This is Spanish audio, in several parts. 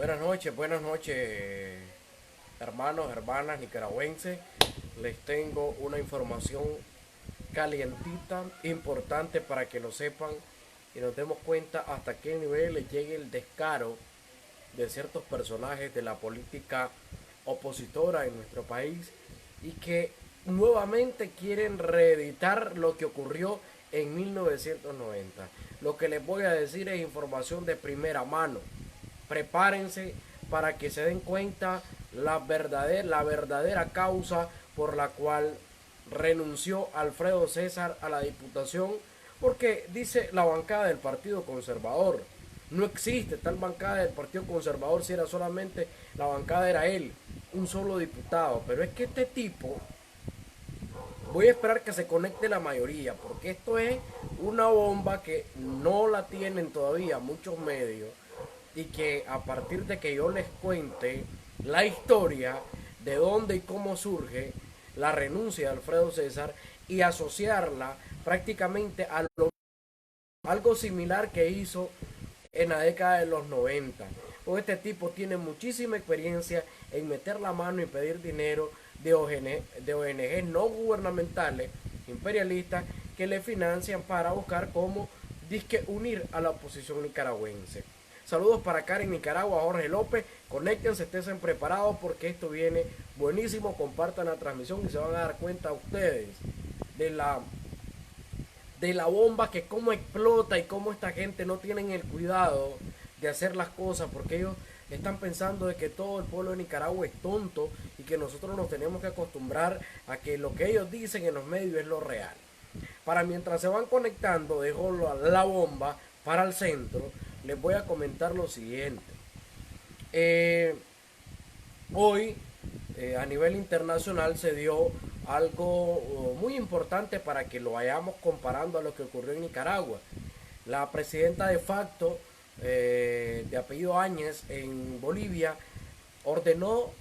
Buenas noches, hermanos, hermanas nicaragüenses. Les tengo una información calientita, importante para que lo sepan y nos demos cuenta hasta qué nivel le llegue el descaro de ciertos personajes de la política opositora en nuestro país y que nuevamente quieren reeditar lo que ocurrió en 1990. Lo que les voy a decir es información de primera mano. Prepárense para que se den cuenta la verdadera causa por la cual renunció Alfredo César a la diputación, porque dice la bancada del Partido Conservador. No existe tal bancada del Partido Conservador, si era solamente la bancada era él, un solo diputado. Pero es que este tipo, voy a esperar que se conecte la mayoría, porque esto es una bomba que no la tienen todavía muchos medios y que a partir de que yo les cuente la historia de dónde y cómo surge la renuncia de Alfredo César y asociarla prácticamente a algo similar que hizo en la década de los 90. Porque este tipo tiene muchísima experiencia en meter la mano y pedir dinero de ONG no gubernamentales, imperialistas, que le financian para buscar cómo disque unir a la oposición nicaragüense. Saludos para Karen Nicaragua, Jorge López. Conéctense, estén preparados porque esto viene buenísimo. Compartan la transmisión y se van a dar cuenta ustedes de la bomba, que cómo explota y cómo esta gente no tienen el cuidado de hacer las cosas, porque ellos están pensando de que todo el pueblo de Nicaragua es tonto y que nosotros nos tenemos que acostumbrar a que lo que ellos dicen en los medios es lo real. Para mientras se van conectando, dejo la bomba para el centro, les voy a comentar lo siguiente. Eh, Hoy a nivel internacional se dio algo muy importante para que lo vayamos comparando a lo que ocurrió en Nicaragua. La presidenta de facto de apellido Áñez en Bolivia ordenó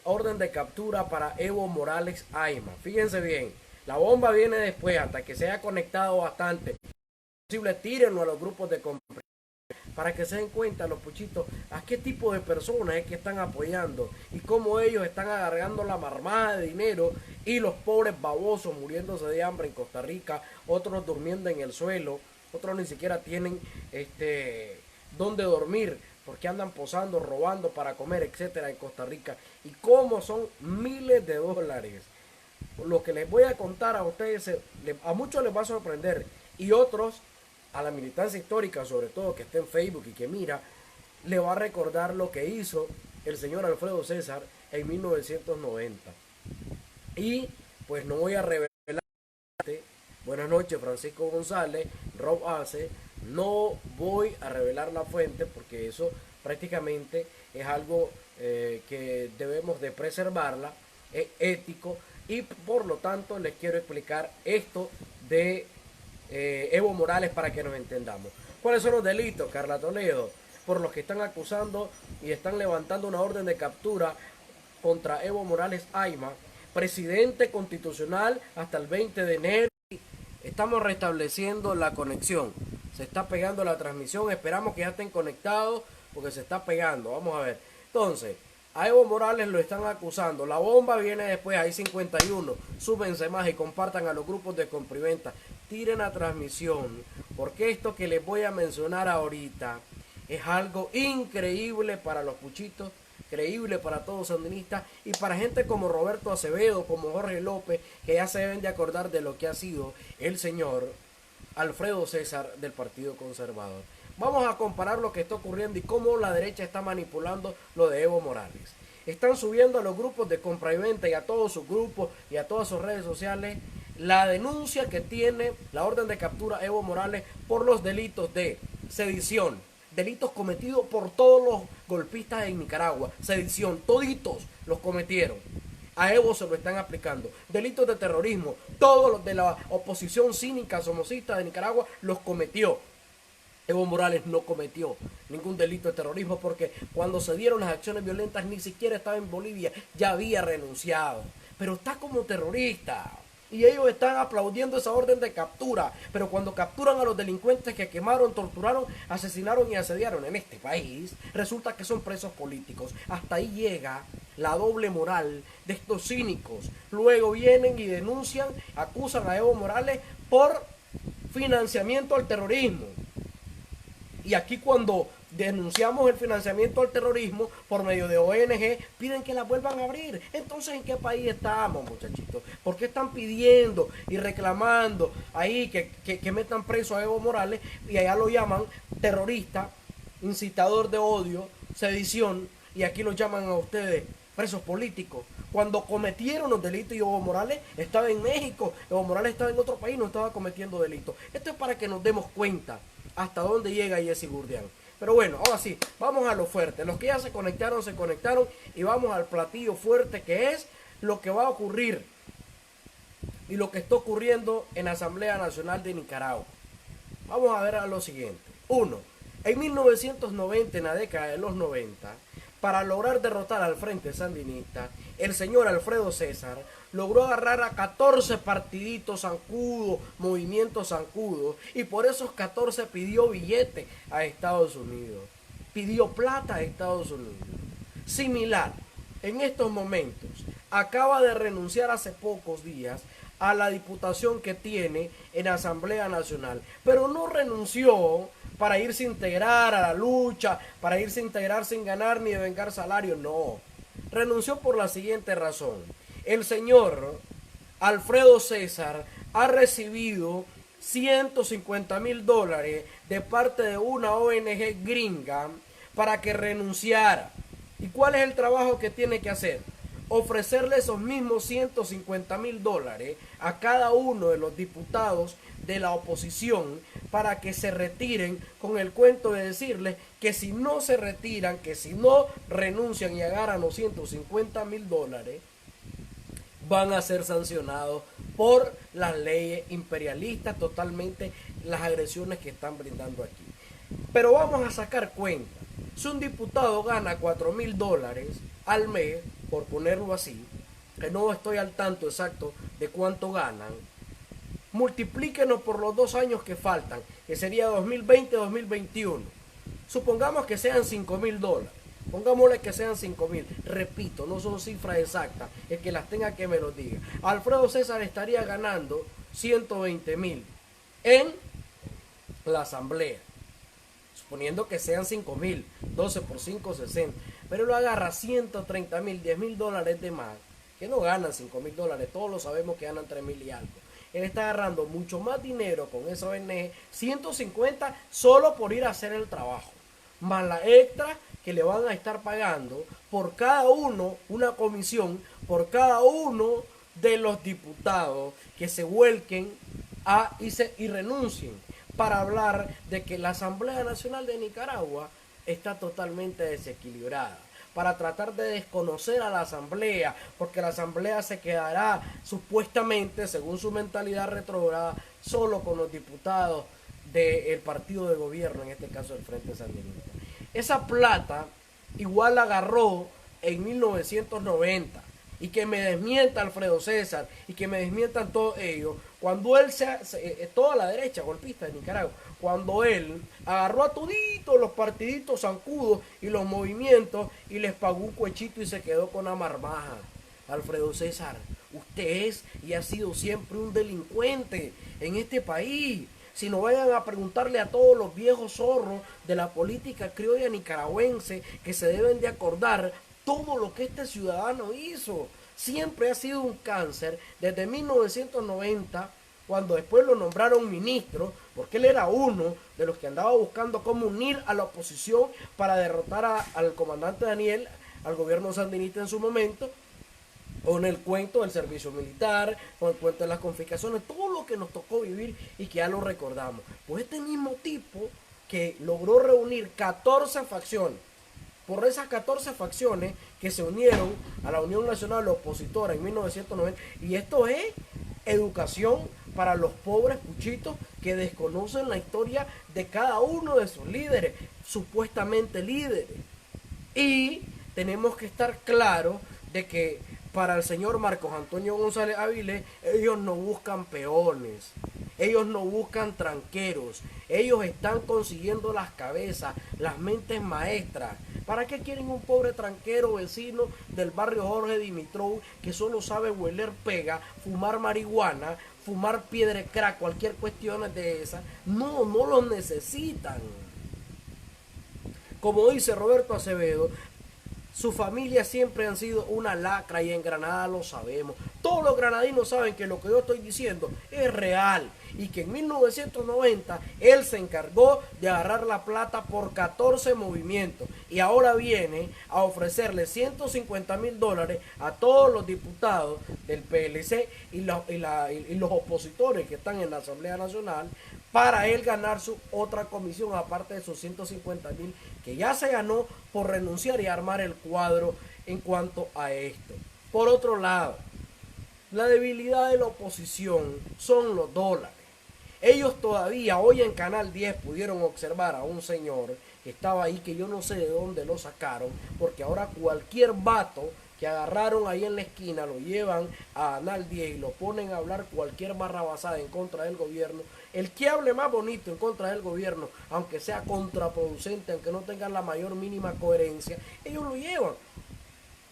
orden de captura para Evo Morales Ayma. Fíjense bien, la bomba viene después, hasta que se haya conectado bastante. Posible, tírenlo a los grupos de para que se den cuenta los puchitos a qué tipo de personas es que están apoyando y cómo ellos están agarrando la marmada de dinero y los pobres babosos muriéndose de hambre en Costa Rica, otros durmiendo en el suelo, otros ni siquiera tienen dónde dormir porque andan posando, robando para comer, etcétera, en Costa Rica, y cómo son miles de dólares. Lo que les voy a contar a ustedes, a muchos les va a sorprender y otros, a la militancia histórica, sobre todo que está en Facebook y que mira, le va a recordar lo que hizo el señor Alfredo César en 1990. Y pues no voy a revelar. Buenas noches, Francisco González, Rob Ace. No voy a revelar la fuente porque eso prácticamente es algo que debemos de preservarla, es ético, y por lo tanto les quiero explicar esto de Evo Morales para que nos entendamos. ¿Cuáles son los delitos, Carla Toledo, por los que están acusando y están levantando una orden de captura contra Evo Morales Ayma, presidente constitucional hasta el 20 de enero? Estamos restableciendo la conexión. Se está pegando la transmisión. Esperamos que ya estén conectados porque se está pegando. Vamos a ver. Entonces, a Evo Morales lo están acusando. La bomba viene después. Hay 51. Súbense más y compartan a los grupos de compra y venta. Tiren la transmisión. Porque esto que les voy a mencionar ahorita es algo increíble para los puchitos, creíble para todos sandinistas y para gente como Roberto Acevedo, como Jorge López, que ya se deben de acordar de lo que ha sido el señor Alfredo César del Partido Conservador. Vamos a comparar lo que está ocurriendo y cómo la derecha está manipulando lo de Evo Morales. Están subiendo a los grupos de compra y venta y a todos sus grupos y a todas sus redes sociales la denuncia que tiene la orden de captura Evo Morales por los delitos de sedición, delitos cometidos por todos los golpistas en Nicaragua, sedición, toditos los cometieron. A Evo se lo están aplicando. Delitos de terrorismo, todos los de la oposición cínica, somocista de Nicaragua los cometió. Evo Morales no cometió ningún delito de terrorismo porque cuando se dieron las acciones violentas ni siquiera estaba en Bolivia, ya había renunciado. Pero está como terrorista. y ellos están aplaudiendo esa orden de captura. Pero cuando capturan a los delincuentes que quemaron, torturaron, asesinaron y asediaron en este país, resulta que son presos políticos. Hasta ahí llega la doble moral de estos cínicos. Luego vienen y denuncian, acusan a Evo Morales por financiamiento al terrorismo. Y aquí cuando denunciamos el financiamiento al terrorismo por medio de ONG, piden que la vuelvan a abrir. Entonces, ¿en qué país estamos, muchachitos? ¿Por qué están pidiendo y reclamando ahí que metan preso a Evo Morales y allá lo llaman terrorista, incitador de odio, sedición, y aquí lo llaman a ustedes presos políticos? Cuando cometieron los delitos y Evo Morales estaba en México, Evo Morales estaba en otro país, no estaba cometiendo delitos. Esto es para que nos demos cuenta hasta dónde llega Jesse Gurdian. Pero bueno, ahora sí, vamos a lo fuerte. Los que ya se conectaron y vamos al platillo fuerte, que es lo que va a ocurrir y lo que está ocurriendo en la Asamblea Nacional de Nicaragua. Vamos a ver a lo siguiente. 1. En 1990, en la década de los 90, para lograr derrotar al Frente Sandinista, el señor Alfredo César logró agarrar a 14 partiditos zancudos, movimientos zancudos, y por esos 14 pidió billete a Estados Unidos, pidió plata a Estados Unidos. Similar, en estos momentos, acaba de renunciar hace pocos días a la diputación que tiene en la Asamblea Nacional, pero no renunció para irse a integrar a la lucha, para irse a integrar sin ganar ni devengar salario, no. Renunció por la siguiente razón. El señor Alfredo César ha recibido $150,000 de parte de una ONG gringa para que renunciara. ¿Y cuál es el trabajo que tiene que hacer? Ofrecerle esos mismos $150,000 a cada uno de los diputados de la oposición para que se retiren, con el cuento de decirles que si no se retiran, que si no renuncian y agarran los $150,000, van a ser sancionados por las leyes imperialistas, totalmente las agresiones que están brindando aquí. Pero vamos a sacar cuenta. Si un diputado gana $4,000 al mes, por ponerlo así, que no estoy al tanto exacto de cuánto ganan, multiplíquenos por los 2 años que faltan, que sería 2020-2021. Supongamos que sean $5,000. Pongámosle que sean 5,000. Repito, no son cifras exactas. El que las tenga que me lo diga. Alfredo César estaría ganando 120,000 en la asamblea. Suponiendo que sean 5,000. 12 por 5, 60. Pero lo agarra 130,000, $10,000 de más. Que no ganan $5,000. Todos lo sabemos que ganan 3,000 y algo. Él está agarrando mucho más dinero con esa ONG. 150 solo por ir a hacer el trabajo. Más la extra que le van a estar pagando por cada uno, una comisión, por cada uno de los diputados que se vuelquen y renuncien, para hablar de que la Asamblea Nacional de Nicaragua está totalmente desequilibrada, para tratar de desconocer a la Asamblea, porque la Asamblea se quedará supuestamente, según su mentalidad retrógrada, solo con los diputados del partido de gobierno, en este caso el Frente Sandinista. Esa plata igual la agarró en 1990, y que me desmienta Alfredo César y que me desmientan todos ellos, cuando él toda la derecha golpista de Nicaragua, cuando él agarró a toditos los partiditos zancudos y los movimientos y les pagó un cuechito y se quedó con la marmaja. Alfredo César, usted es y ha sido siempre un delincuente en este país. Si no, vayan a preguntarle a todos los viejos zorros de la política criolla nicaragüense, que se deben de acordar todo lo que este ciudadano hizo. Siempre ha sido un cáncer desde 1990, cuando después lo nombraron ministro, porque él era uno de los que andaba buscando cómo unir a la oposición para derrotar al comandante Daniel, al gobierno sandinista en su momento, con el cuento del servicio militar, con el cuento de las confiscaciones, todo lo que nos tocó vivir y que ya lo recordamos. Pues este mismo tipo que logró reunir 14 facciones, por esas 14 facciones que se unieron a la Unión Nacional Opositora en 1990, y esto es educación para los pobres puchitos que desconocen la historia de cada uno de sus líderes, supuestamente líderes. Y tenemos que estar claros de que para el señor Marcos Antonio González Avilés, ellos no buscan peones, ellos no buscan tranqueros, ellos están consiguiendo las cabezas, las mentes maestras. ¿Para qué quieren un pobre tranquero vecino del barrio Jorge Dimitrov que solo sabe hueler pega, fumar marihuana, fumar piedra crack, cualquier cuestión de esa? No, no los necesitan. Como dice Roberto Acevedo, su familia siempre han sido una lacra y en Granada lo sabemos. Todos los granadinos saben que lo que yo estoy diciendo es real y que en 1990 él se encargó de agarrar la plata por 14 movimientos y ahora viene a ofrecerle $150,000 a todos los diputados del PLC y los opositores que están en la Asamblea Nacional para él ganar su otra comisión aparte de sus 150,000 que ya se ganó por renunciar y armar el cuadro en cuanto a esto. Por otro lado, la debilidad de la oposición son los dólares. Ellos todavía hoy en Canal 10 pudieron observar a un señor que estaba ahí, que yo no sé de dónde lo sacaron, porque ahora cualquier vato que agarraron ahí en la esquina lo llevan a Canal 10 y lo ponen a hablar cualquier barrabasada en contra del gobierno. El que hable más bonito en contra del gobierno, aunque sea contraproducente, aunque no tengan la mayor mínima coherencia, ellos lo llevan.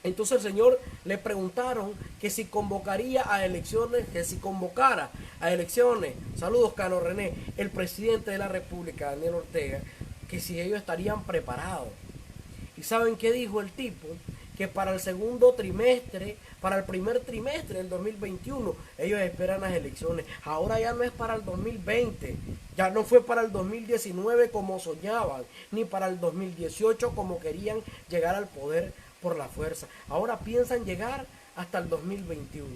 Entonces el señor le preguntaron que si convocaría a elecciones, que si convocara a elecciones, saludos Cano René, el presidente de la República, Daniel Ortega, que si ellos estarían preparados. ¿Y saben qué dijo el tipo? Que para el segundo trimestre, para el primer trimestre del 2021, ellos esperan las elecciones. Ahora ya no es para el 2020, ya no fue para el 2019 como soñaban, ni para el 2018 como querían llegar al poder por la fuerza. Ahora piensan llegar hasta el 2021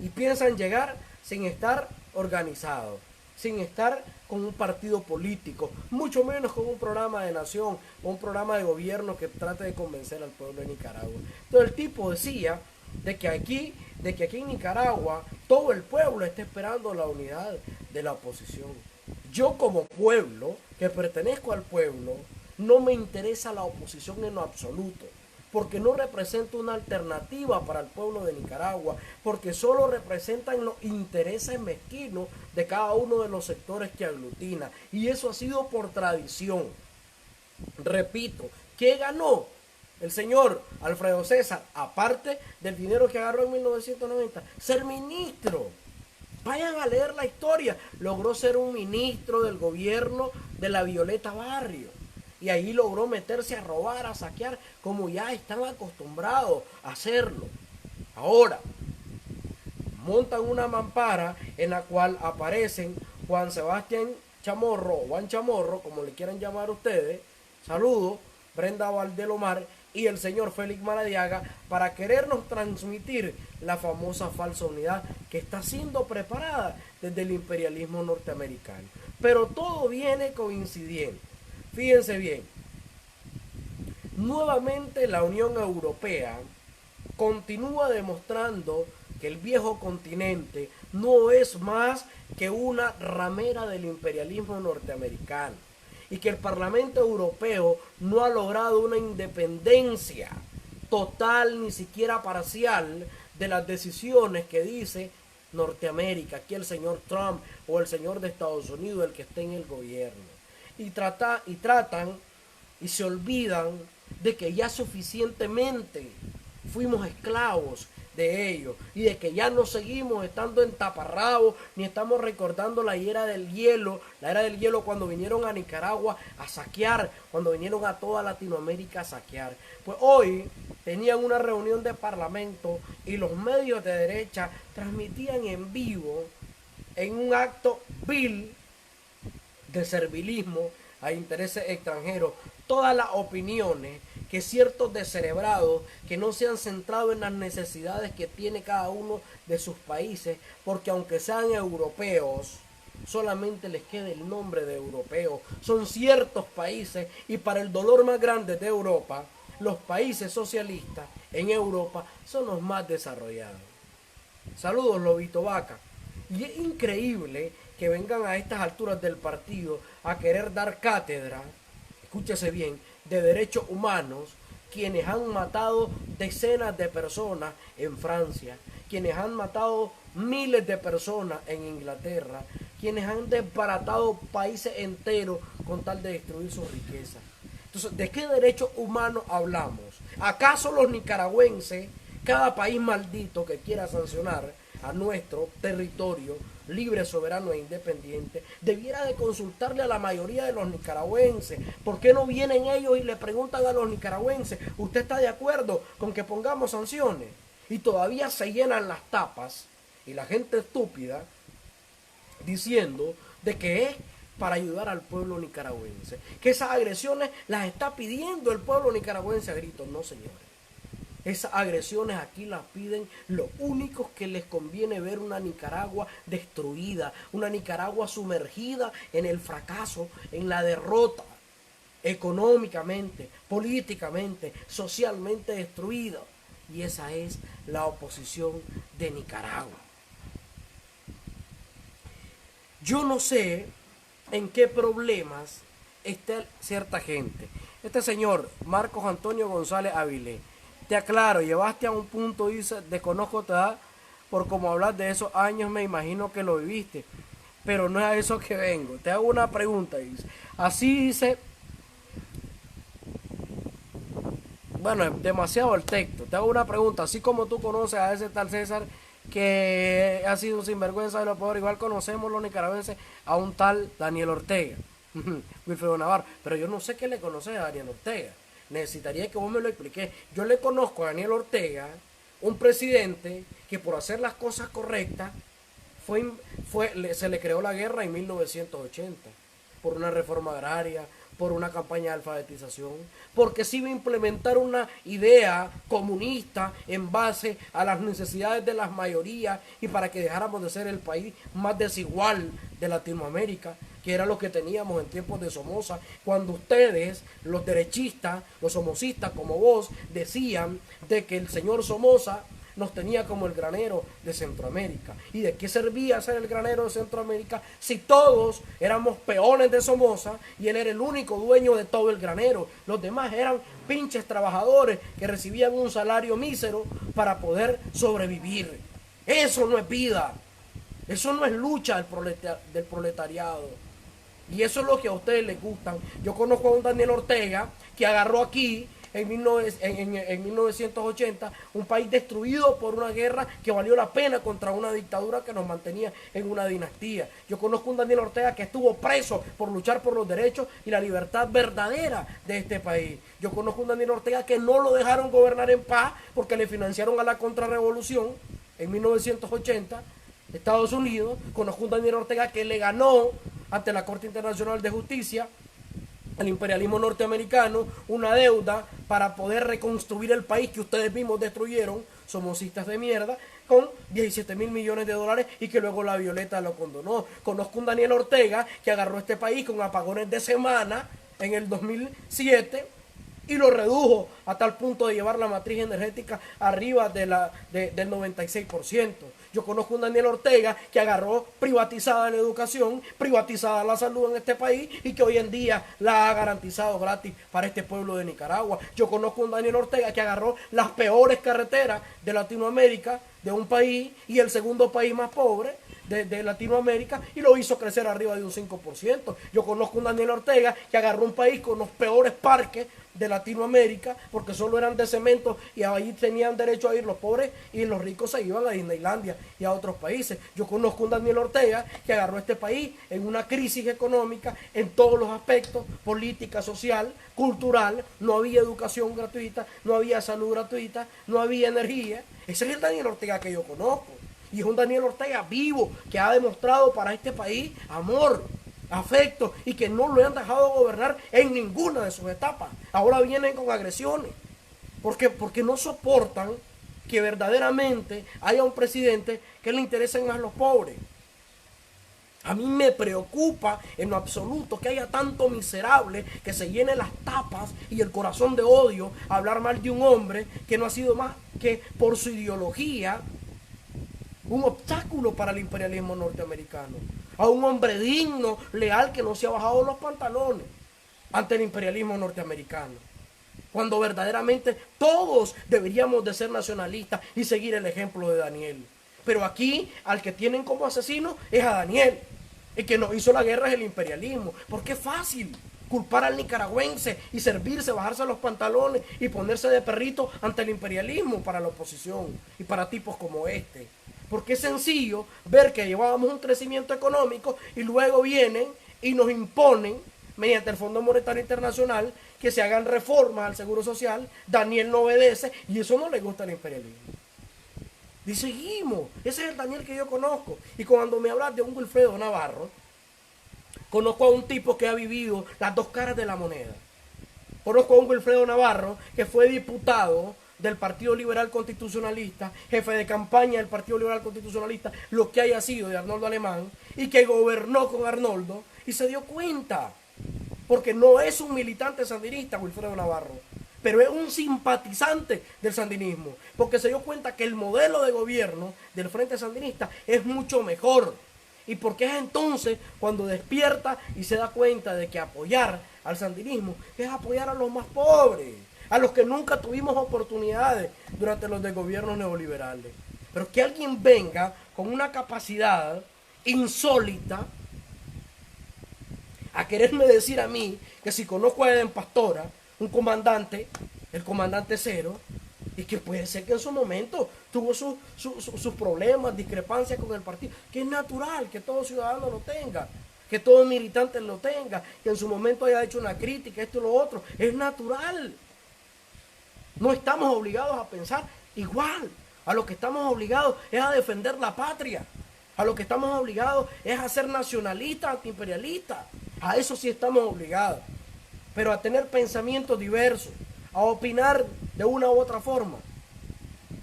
y piensan llegar sin estar organizados, sin estar con un partido político, mucho menos con un programa de nación, un programa de gobierno que trate de convencer al pueblo de Nicaragua. Entonces el tipo decía de que aquí en Nicaragua todo el pueblo está esperando la unidad de la oposición. Yo como pueblo, que pertenezco al pueblo, no me interesa la oposición en lo absoluto, porque no representa una alternativa para el pueblo de Nicaragua, porque solo representan los intereses mezquinos de cada uno de los sectores que aglutina, y eso ha sido por tradición. Repito, ¿qué ganó el señor Alfredo César, aparte del dinero que agarró en 1990? Ser ministro. Vayan a leer la historia. Logró ser un ministro del gobierno de la Violeta Barrio. Y ahí logró meterse a robar, a saquear, como ya están acostumbrados a hacerlo. Ahora, montan una mampara en la cual aparecen Juan Sebastián Chamorro, o Juan Chamorro, como le quieran llamar ustedes, saludos, Brenda Valdelomar y el señor Félix Maradiaga, para querernos transmitir la famosa falsa unidad que está siendo preparada desde el imperialismo norteamericano. Pero todo viene coincidiendo. Fíjense bien, nuevamente la Unión Europea continúa demostrando que el viejo continente no es más que una ramera del imperialismo norteamericano y que el Parlamento Europeo no ha logrado una independencia total ni siquiera parcial de las decisiones que dice Norteamérica, aquí el señor Trump o el señor de Estados Unidos, el que esté en el gobierno. Y tratan y se olvidan de que ya suficientemente fuimos esclavos de ellos y de que ya no seguimos estando en taparrabos ni estamos recordando la era del hielo cuando vinieron a Nicaragua a saquear, cuando vinieron a toda Latinoamérica a saquear. Pues hoy tenían una reunión de parlamento y los medios de derecha transmitían en vivo, en un acto vil de servilismo a intereses extranjeros, todas las opiniones que ciertos descerebrados que no se han centrado en las necesidades que tiene cada uno de sus países, porque aunque sean europeos, solamente les queda el nombre de europeos. Son ciertos países y para el dolor más grande de Europa, los países socialistas en Europa son los más desarrollados. Saludos, Lobito Vaca. Y es increíble que vengan a estas alturas del partido a querer dar cátedra, escúchese bien, de derechos humanos, quienes han matado decenas de personas en Francia, quienes han matado miles de personas en Inglaterra, quienes han desbaratado países enteros con tal de destruir su riqueza. Entonces, ¿de qué derechos humanos hablamos? ¿Acaso los nicaragüenses, cada país maldito que quiera sancionar a nuestro territorio libre, soberano e independiente, debiera de consultarle a la mayoría de los nicaragüenses? ¿Por qué no vienen ellos y le preguntan a los nicaragüenses, ¿usted está de acuerdo con que pongamos sanciones? Y todavía se llenan las tapas y la gente estúpida diciendo de que es para ayudar al pueblo nicaragüense, que esas agresiones las está pidiendo el pueblo nicaragüense a gritos. No, señores, esas agresiones aquí las piden los únicos que les conviene ver una Nicaragua destruida, una Nicaragua sumergida en el fracaso, en la derrota, económicamente, políticamente, socialmente destruida. Y esa es la oposición de Nicaragua. Yo no sé en qué problemas está cierta gente. Este señor, Marcos Antonio González Avilés, te aclaro, llevaste a un punto, dice, desconozco tu edad, por como hablas de esos años, me imagino que lo viviste, pero no es a eso que vengo. Te hago una pregunta, dice. Así dice, bueno, es demasiado el texto. Te hago una pregunta, así como tú conoces a ese tal César, que ha sido un sinvergüenza de lo peor, igual conocemos los nicaragüenses a un tal Daniel Ortega, Wilfredo Navarro, pero yo no sé qué le conoces a Daniel Ortega. Necesitaría que vos me lo expliques. Yo le conozco a Daniel Ortega, un presidente que por hacer las cosas correctas se le creó la guerra en 1980, por una reforma agraria, por una campaña de alfabetización, porque se iba a implementar una idea comunista en base a las necesidades de las mayorías y para que dejáramos de ser el país más desigual de Latinoamérica, que era lo que teníamos en tiempos de Somoza, cuando ustedes, los derechistas, los somocistas como vos, decían de que el señor Somoza nos tenía como el granero de Centroamérica. ¿Y de qué servía ser el granero de Centroamérica si todos éramos peones de Somoza y él era el único dueño de todo el granero? Los demás eran pinches trabajadores que recibían un salario mísero para poder sobrevivir. Eso no es vida. Eso no es lucha del proletariado. Y eso es lo que a ustedes les gustan. Yo conozco a un Daniel Ortega que agarró aquí en 1980 un país destruido por una guerra que valió la pena contra una dictadura que nos mantenía en una dinastía. Yo conozco a un Daniel Ortega que estuvo preso por luchar por los derechos y la libertad verdadera de este país. Yo conozco a un Daniel Ortega que no lo dejaron gobernar en paz porque le financiaron a la contrarrevolución en 1980 Estados Unidos. Conozco a un Daniel Ortega que le ganó ante la Corte Internacional de Justicia al imperialismo norteamericano una deuda para poder reconstruir el país que ustedes mismos destruyeron, somocistas de mierda, con 17.000 millones de dólares y que luego la Violeta lo condonó. Conozco un Daniel Ortega que agarró este país con apagones de semana en el 2007 y lo redujo a tal punto de llevar la matriz energética arriba del 96%. Yo conozco un Daniel Ortega que agarró privatizada la educación, privatizada la salud en este país y que hoy en día la ha garantizado gratis para este pueblo de Nicaragua. Yo conozco un Daniel Ortega que agarró las peores carreteras de Latinoamérica, de un país y el segundo país más pobre de Latinoamérica, y lo hizo crecer arriba de un 5%. Yo conozco un Daniel Ortega que agarró un país con los peores parques de Latinoamérica porque solo eran de cemento y ahí tenían derecho a ir los pobres y los ricos se iban a Disneylandia y a otros países. Yo conozco un Daniel Ortega que agarró este país en una crisis económica en todos los aspectos, política, social, cultural, no había educación gratuita, no había salud gratuita, no había energía. Ese es el Daniel Ortega que yo conozco. Y es un Daniel Ortega vivo que ha demostrado para este país amor, afecto y que no lo han dejado gobernar en ninguna de sus etapas. Ahora vienen con agresiones porque no soportan que verdaderamente haya un presidente que le interesen más los pobres. A mí me preocupa en lo absoluto que haya tanto miserable que se llene las tapas y el corazón de odio a hablar mal de un hombre que no ha sido más que por su ideología un obstáculo para el imperialismo norteamericano, a un hombre digno, leal, que no se ha bajado los pantalones ante el imperialismo norteamericano. cuando verdaderamente todos deberíamos de ser nacionalistas y seguir el ejemplo de Daniel. Pero aquí al que tienen como asesino es a Daniel. El que nos hizo la guerra es el imperialismo. Porque es fácil culpar al nicaragüense y servirse, bajarse los pantalones y ponerse de perrito ante el imperialismo para la oposición y para tipos como este. Porque es sencillo ver que llevábamos un crecimiento económico y luego vienen y nos imponen mediante el Fondo Monetario Internacional que se hagan reformas al Seguro Social. Daniel no obedece y eso no le gusta al imperialismo. Y seguimos. Ese es el Daniel que yo conozco. Y cuando me hablas de un Wilfredo Navarro, conozco a un tipo que ha vivido las dos caras de la moneda. Conozco a un Wilfredo Navarro que fue diputado del Partido Liberal Constitucionalista, jefe de campaña del Partido Liberal Constitucionalista, lo que haya sido de Arnoldo Alemán, y que gobernó con Arnoldo y se dio cuenta. Porque no es un militante sandinista, Wilfredo Navarro, pero es un simpatizante del sandinismo, porque se dio cuenta que el modelo de gobierno del Frente Sandinista es mucho mejor. Y porque es entonces cuando despierta y se da cuenta de que apoyar al sandinismo es apoyar a los más pobres, a los que nunca tuvimos oportunidades durante los de gobiernos neoliberales. Pero que alguien venga con una capacidad insólita a quererme decir a mí que si conozco a Eden Pastora, un comandante, el comandante Cero, y que puede ser que en su momento tuvo sus problemas, discrepancias con el partido, que es natural que todo ciudadano lo tenga, que todo militante lo tenga, que en su momento haya hecho una crítica, esto y lo otro, es natural. No estamos obligados a pensar igual. A lo que estamos obligados es a defender la patria. A lo que estamos obligados es a ser nacionalistas, antiimperialistas. A eso sí estamos obligados. Pero a tener pensamientos diversos, a opinar de una u otra forma,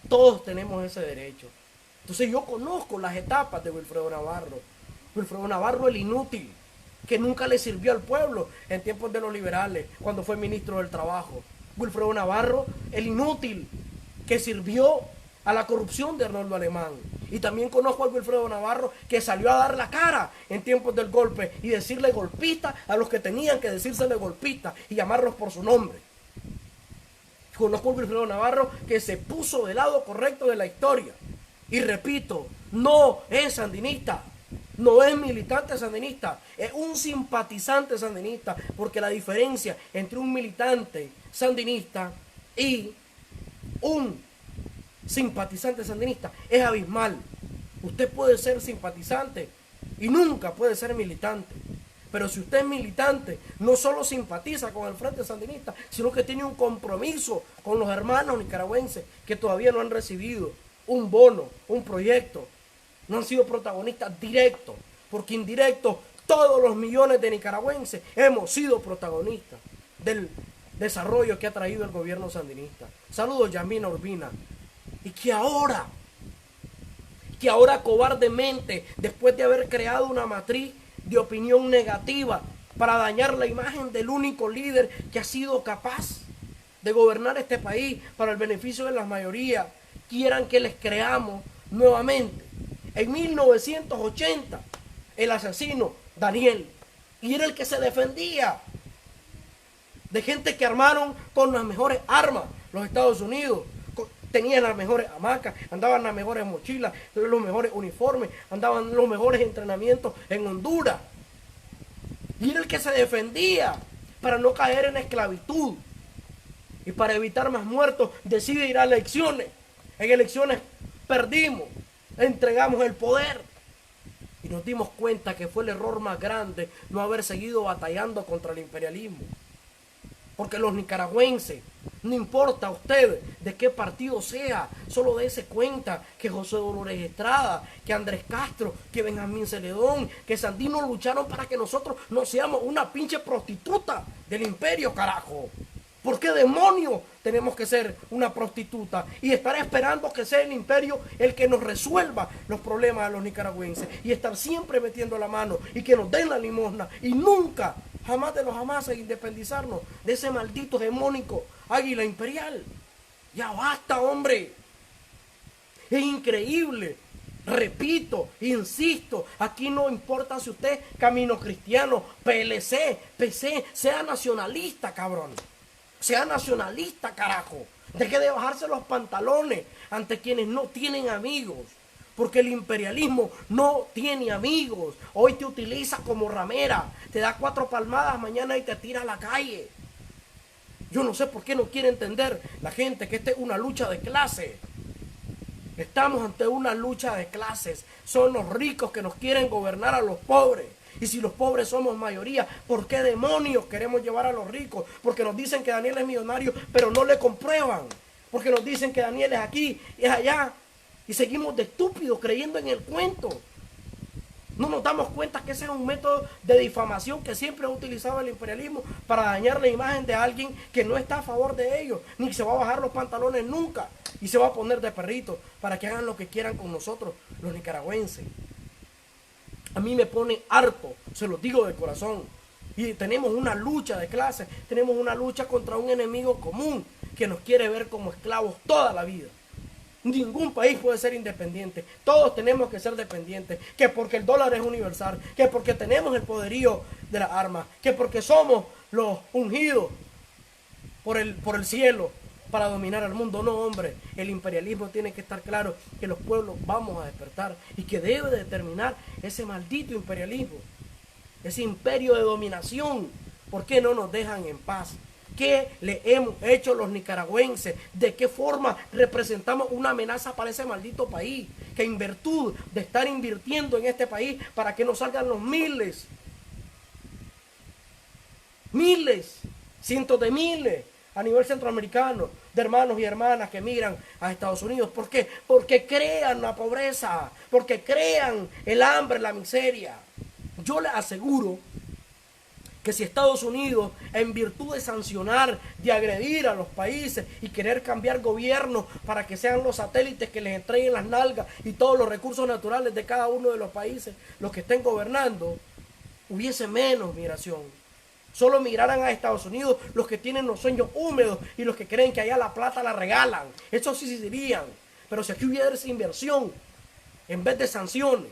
todos tenemos ese derecho. Entonces yo conozco las etapas de Wilfredo Navarro. Wilfredo Navarro, el inútil, que nunca le sirvió al pueblo en tiempos de los liberales, cuando fue ministro del Trabajo. Wilfredo Navarro, el inútil, que sirvió a la corrupción de Arnoldo Alemán. Y también conozco a Wilfredo Navarro, que salió a dar la cara en tiempos del golpe y decirle golpista a los que tenían que decírsele golpista y llamarlos por su nombre. Conozco a Wilfredo Navarro, que se puso del lado correcto de la historia. Y repito, no es sandinista, no es militante sandinista, es un simpatizante sandinista, porque la diferencia entre un militante sandinista y un simpatizante sandinista es abismal. Usted puede ser simpatizante y nunca puede ser militante. Pero si usted es militante, no solo simpatiza con el Frente Sandinista, sino que tiene un compromiso con los hermanos nicaragüenses que todavía no han recibido un bono, un proyecto. No han sido protagonistas directos, porque indirectos todos los millones de nicaragüenses hemos sido protagonistas del desarrollo que ha traído el gobierno sandinista. Saludos, Yasmina Urbina. Y que ahora cobardemente, después de haber creado una matriz de opinión negativa para dañar la imagen del único líder que ha sido capaz de gobernar este país para el beneficio de las mayorías, quieran que les creamos nuevamente. En 1980, el asesino Daniel, y era el que se defendía de gente que armaron con las mejores armas los Estados Unidos. Tenían las mejores hamacas, andaban las mejores mochilas, los mejores uniformes, andaban los mejores entrenamientos en Honduras. Y era el que se defendía para no caer en esclavitud. Y para evitar más muertos, decide ir a elecciones. En elecciones perdimos, entregamos el poder. Y nos dimos cuenta que fue el error más grande no haber seguido batallando contra el imperialismo. Porque los nicaragüenses, no importa a usted de qué partido sea, solo dése cuenta que José Dolores Estrada, que Andrés Castro, que Benjamín Celedón, que Sandino lucharon para que nosotros no seamos una pinche prostituta del imperio, carajo. ¿Por qué demonios tenemos que ser una prostituta y estar esperando que sea el imperio el que nos resuelva los problemas a los nicaragüenses y estar siempre metiendo la mano y que nos den la limosna y nunca, jamás de los jamás, independizarnos de ese maldito hegemónico águila imperial? Ya basta, hombre. Es increíble. Repito, insisto, aquí no importa si usted es Camino Cristiano, PLC, PC, sea nacionalista, cabrón. Sea nacionalista, carajo. Deje de bajarse los pantalones ante quienes no tienen amigos. Porque el imperialismo no tiene amigos. Hoy te utiliza como ramera. Te da 4 palmadas mañana y te tira a la calle. Yo no sé por qué no quiere entender la gente que esta es una lucha de clases. Estamos ante una lucha de clases. Son los ricos que nos quieren gobernar a los pobres. Y si los pobres somos mayoría, ¿por qué demonios queremos llevar a los ricos? Porque nos dicen que Daniel es millonario, pero no le comprueban. Porque nos dicen que Daniel es aquí, es allá. Y seguimos de estúpidos creyendo en el cuento. No nos damos cuenta que ese es un método de difamación que siempre ha utilizado el imperialismo para dañar la imagen de alguien que no está a favor de ellos, ni se va a bajar los pantalones nunca y se va a poner de perrito para que hagan lo que quieran con nosotros, los nicaragüenses. A mí me pone harto, se lo digo de corazón. Y tenemos una lucha de clases, tenemos una lucha contra un enemigo común que nos quiere ver como esclavos toda la vida. Ningún país puede ser independiente. Todos tenemos que ser dependientes. Que porque el dólar es universal. Que porque tenemos el poderío de las armas. Que porque somos los ungidos por el cielo para dominar al mundo. No, hombre. El imperialismo tiene que estar claro que los pueblos vamos a despertar. Y que debe de terminar ese maldito imperialismo. Ese imperio de dominación. ¿Por qué no nos dejan en paz? ¿Qué le hemos hecho los nicaragüenses? ¿De qué forma representamos una amenaza para ese maldito país? Que en virtud de estar invirtiendo en este país para que nos salgan los miles, cientos de miles a nivel centroamericano de hermanos y hermanas que migran a Estados Unidos. ¿Por qué? Porque crean la pobreza, porque crean el hambre, la miseria. Yo les aseguro que si Estados Unidos, en virtud de sancionar, de agredir a los países y querer cambiar gobierno para que sean los satélites que les entreguen las nalgas y todos los recursos naturales de cada uno de los países los que estén gobernando, hubiese menos migración. Solo migraran a Estados Unidos los que tienen los sueños húmedos y los que creen que allá la plata la regalan. Eso sí dirían. Pero si aquí hubiera esa inversión, en vez de sanciones,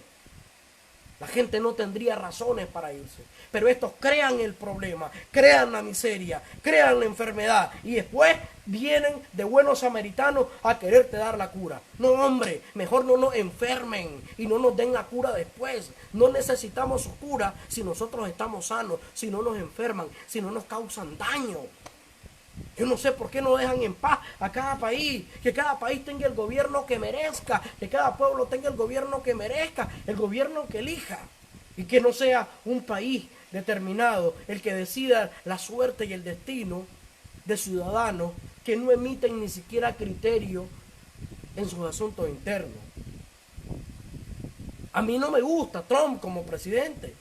la gente no tendría razones para irse. Pero estos crean el problema, crean la miseria, crean la enfermedad. Y después vienen de buenos samaritanos a quererte dar la cura. No, hombre, mejor no nos enfermen y no nos den la cura después. No necesitamos su cura si nosotros estamos sanos, si no nos enferman, si no nos causan daño. Yo no sé por qué no dejan en paz a cada país, que cada país tenga el gobierno que merezca, que cada pueblo tenga el gobierno que merezca, el gobierno que elija, y que no sea un país determinado el que decida la suerte y el destino de ciudadanos que no emiten ni siquiera criterio en sus asuntos internos. A mí no me gusta Trump como presidente,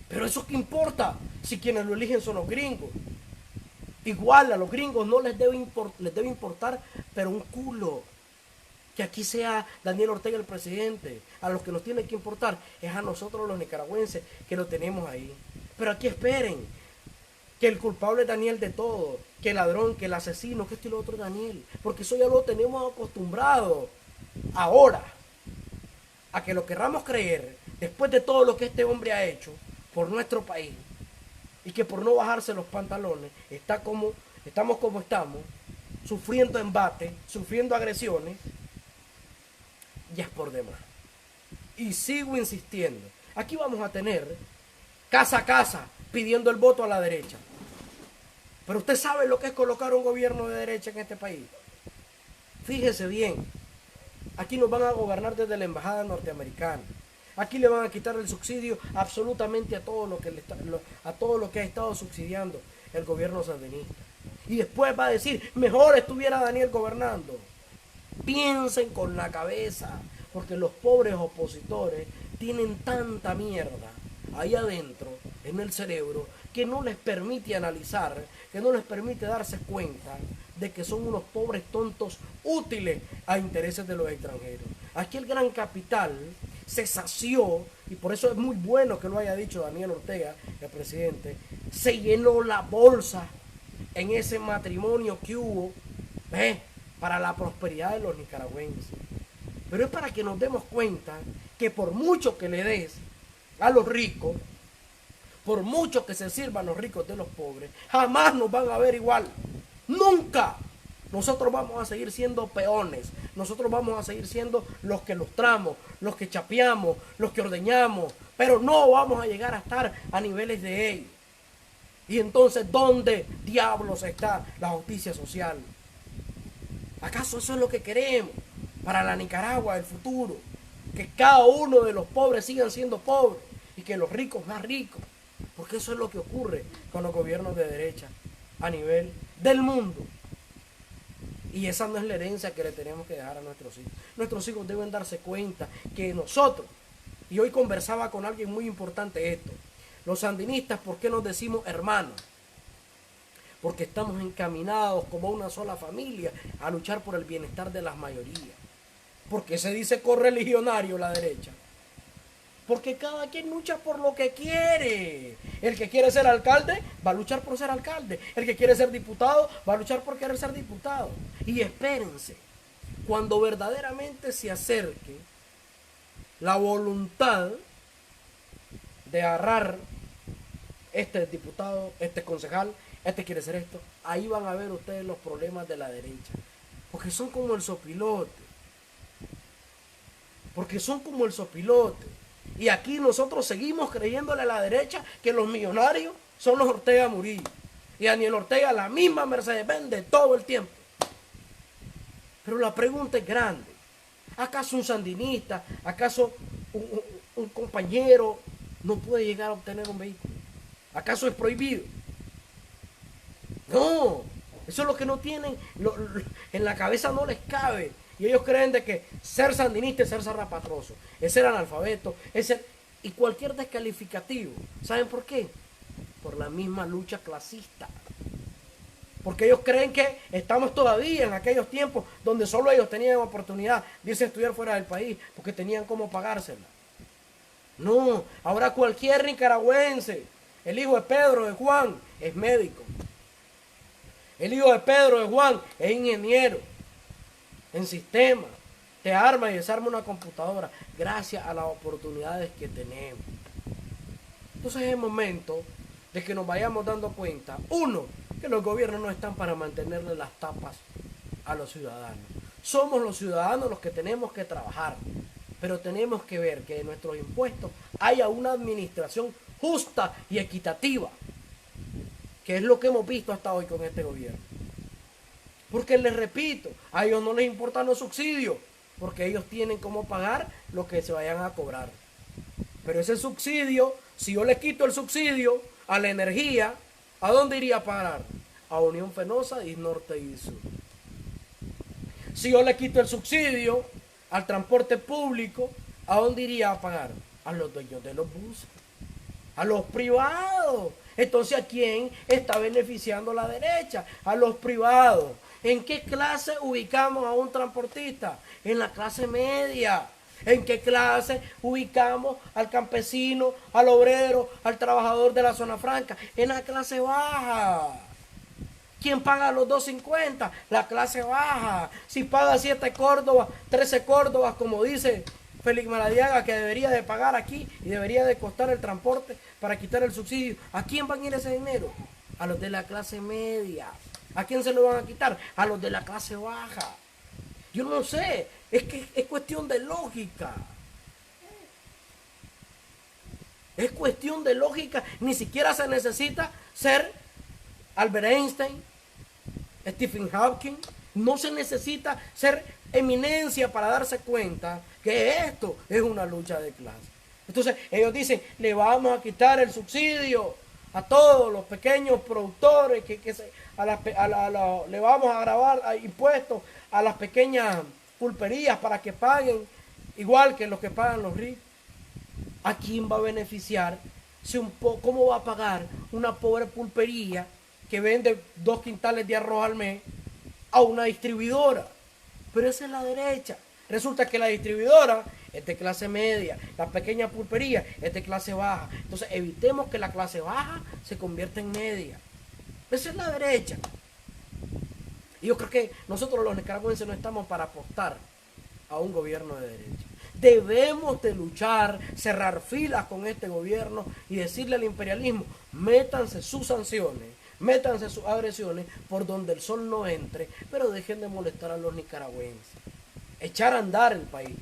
pero eso qué importa si quienes lo eligen son los gringos. Igual a los gringos no les debe importar, pero un culo. Que aquí sea Daniel Ortega el presidente. A los que nos tiene que importar es a nosotros los nicaragüenses que lo tenemos ahí. Pero aquí esperen que el culpable es Daniel de todo, que el ladrón, que el asesino, que esto y lo otro es Daniel. Porque eso ya lo tenemos acostumbrado. Ahora, a que lo querramos creer, después de todo lo que este hombre ha hecho por nuestro país, y que por no bajarse los pantalones estamos como estamos, sufriendo embates, sufriendo agresiones, ya es por demás. Y sigo insistiendo, aquí vamos a tener casa a casa pidiendo el voto a la derecha. Pero usted sabe lo que es colocar un gobierno de derecha en este país. Fíjese bien, aquí nos van a gobernar desde la embajada norteamericana. Aquí le van a quitar el subsidio absolutamente a todo lo que ha estado subsidiando el gobierno sandinista. Y después va a decir, mejor estuviera Daniel gobernando. Piensen con la cabeza, porque los pobres opositores tienen tanta mierda ahí adentro, en el cerebro, que no les permite analizar, que no les permite darse cuenta de que son unos pobres tontos útiles a intereses de los extranjeros. Aquí el gran capital se sació, y por eso es muy bueno que lo haya dicho Daniel Ortega, el presidente, se llenó la bolsa en ese matrimonio que hubo para la prosperidad de los nicaragüenses. Pero es para que nos demos cuenta que por mucho que le des a los ricos, por mucho que se sirvan los ricos de los pobres, jamás nos van a ver igual. Nunca. Nosotros vamos a seguir siendo peones. Nosotros vamos a seguir siendo los que lustramos, los que chapeamos, los que ordeñamos. Pero no vamos a llegar a estar a niveles de ellos. Y entonces, ¿dónde diablos está la justicia social? ¿Acaso eso es lo que queremos para la Nicaragua del futuro? Que cada uno de los pobres sigan siendo pobres y que los ricos más ricos. Porque eso es lo que ocurre con los gobiernos de derecha a nivel del mundo. Y esa no es la herencia que le tenemos que dejar a nuestros hijos. Nuestros hijos deben darse cuenta que nosotros, y hoy conversaba con alguien muy importante esto, los sandinistas, ¿por qué nos decimos hermanos? Porque estamos encaminados como una sola familia a luchar por el bienestar de las mayorías. ¿Por qué se dice correligionario la derecha? Porque cada quien lucha por lo que quiere. El que quiere ser alcalde va a luchar por ser alcalde. El que quiere ser diputado va a luchar por querer ser diputado. Y espérense, cuando verdaderamente se acerque la voluntad de agarrar este diputado, este concejal, este quiere ser esto, ahí van a ver ustedes los problemas de la derecha. Porque son como el sopilote. Porque son como el sopilote. Y aquí nosotros seguimos creyéndole a la derecha que los millonarios son los Ortega Murillo. Y Daniel Ortega la misma Mercedes-Benz de todo el tiempo. Pero la pregunta es grande. ¿Acaso un sandinista, acaso un compañero no puede llegar a obtener un vehículo? ¿Acaso es prohibido? No, eso es lo que no tienen, en la cabeza no les cabe. Y ellos creen de que ser sandinista es ser zarrapastroso, es ser analfabeto, es ser... Y cualquier descalificativo. ¿Saben por qué? Por la misma lucha clasista. Porque ellos creen que estamos todavía en aquellos tiempos donde solo ellos tenían oportunidad de irse a estudiar fuera del país, porque tenían cómo pagársela. No, ahora cualquier nicaragüense, el hijo de Pedro, de Juan, es médico. El hijo de Pedro, de Juan, es ingeniero en sistemas, te arma y desarma una computadora gracias a las oportunidades que tenemos. Entonces es el momento de que nos vayamos dando cuenta, uno, que los gobiernos no están para mantenerle las tapas a los ciudadanos. Somos los ciudadanos los que tenemos que trabajar, pero tenemos que ver que de nuestros impuestos haya una administración justa y equitativa, que es lo que hemos visto hasta hoy con este gobierno. Porque les repito, a ellos no les importan los subsidios, porque ellos tienen cómo pagar lo que se vayan a cobrar. Pero ese subsidio, si yo le quito el subsidio a la energía, ¿a dónde iría a parar? A Unión Fenosa y Norte y Sur. Si yo le quito el subsidio al transporte público, ¿a dónde iría a pagar? A los dueños de los buses, a los privados. Entonces, ¿a quién está beneficiando la derecha? A los privados. ¿En qué clase ubicamos a un transportista? En la clase media. ¿En qué clase ubicamos al campesino, al obrero, al trabajador de la zona franca? En la clase baja. ¿Quién paga los 2.50? La clase baja. Si paga 7 córdobas, 13 córdobas, como dice Félix Maradiaga, que debería de pagar aquí y debería de costar el transporte para quitar el subsidio, ¿a quién van a ir ese dinero? A los de la clase media. ¿A quién se lo van a quitar? A los de la clase baja. Yo no sé, es que es cuestión de lógica. Es cuestión de lógica, ni siquiera se necesita ser Albert Einstein, Stephen Hawking, no se necesita ser eminencia para darse cuenta que esto es una lucha de clase. Entonces ellos dicen, le vamos a quitar el subsidio a todos los pequeños productores, le vamos a grabar impuestos a las pequeñas pulperías para que paguen igual que los que pagan los ricos. ¿A quién va a beneficiar? ¿Cómo va a pagar una pobre pulpería que vende 2 quintales de arroz al mes a una distribuidora? Pero esa es la derecha. Resulta que la distribuidora es de clase media, la pequeña pulpería es de clase baja. Entonces evitemos que la clase baja se convierta en media. Esa es la derecha. Y yo creo que nosotros los nicaragüenses no estamos para apostar a un gobierno de derecha. Debemos de luchar, cerrar filas con este gobierno y decirle al imperialismo, métanse sus sanciones, Métanse sus agresiones por donde el sol no entre, pero dejen de molestar a los nicaragüenses. Echar a andar el país,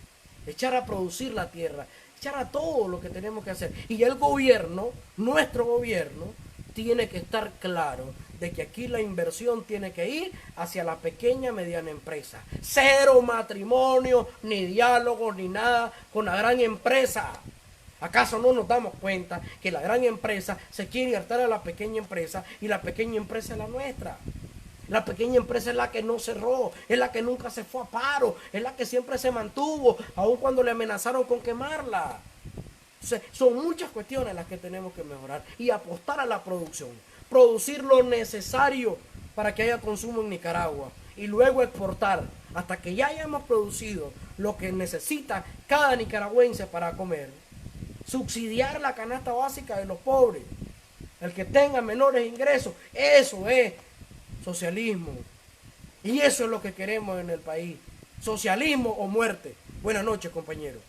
echar a producir la tierra, echar a todo lo que tenemos que hacer. Y el gobierno, nuestro gobierno, tiene que estar claro de que aquí la inversión tiene que ir hacia la pequeña mediana empresa. Cero matrimonio, ni diálogo, ni nada con la gran empresa. ¿Acaso no nos damos cuenta que la gran empresa se quiere hartar a la pequeña empresa y la pequeña empresa es la nuestra? La pequeña empresa es la que no cerró, es la que nunca se fue a paro, es la que siempre se mantuvo, aun cuando le amenazaron con quemarla. Son muchas cuestiones las que tenemos que mejorar y apostar a la producción. Producir lo necesario para que haya consumo en Nicaragua y luego exportar hasta que ya hayamos producido lo que necesita cada nicaragüense para comer. Subsidiar la canasta básica de los pobres, el que tenga menores ingresos, eso es socialismo. Y eso es lo que queremos en el país. Socialismo o muerte. Buenas noches, compañeros.